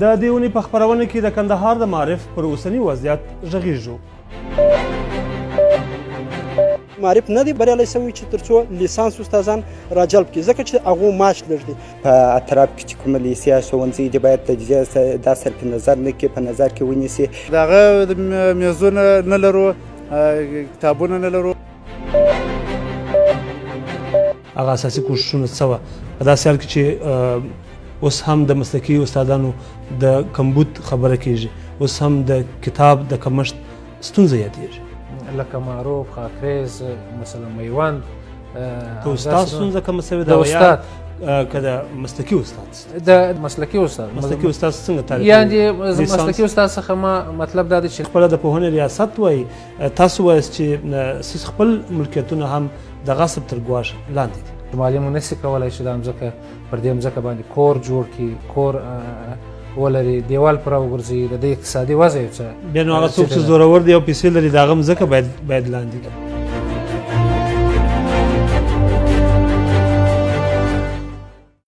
د دې اونۍ په خپرونه کې د کندهار د معارف پر اوسني وضعیت غږیږو. معارف نه دی بریالی شوی چې تر څو لیسانس استادان راجلب کړي، ځکه چې هغو معاش لږ دی. په اطراف کې چې کومه لیسې یا ښوونځي دي باید تجزیه دا صرف نظر نه کړي، په نظر کې ونیسي. د هغه میزونه نه لرو، کتابونه نه لرو. هغه اساسي کوښښونه څه وه په داسې حال کې چې اوس هم د مسلکي استادانو د کمبود خبره کېږي، اوس هم د کتاب د کمښت ستونزه یادېږي. لکه معروف، خاکریز، مثلا میوند. د استاد ستونزه کومه سوې ده یا که د مسلکي استاد؟ د مسلکي استاد. مسلکي استاد څنګه تعریف؟ یعنې مسلکي استاد څخه ما مطلب دا دی چې خپله د پوهنې ریاست وایي تاسو وایاست چې ستاسو خپل ملکیتونه هم د غصب تر ګواښ لاندې دي. معلم نشي کولی چې دا مځکه پر دې مځکه باندې کور جوړ کړي، کور ولري، دیوال پر راوګرځي، د دې اقتصادي وضع څه. بیا نو هغه څوک چې زورور دی او پیسې لري د هغه مځکه باید لاندې کړي.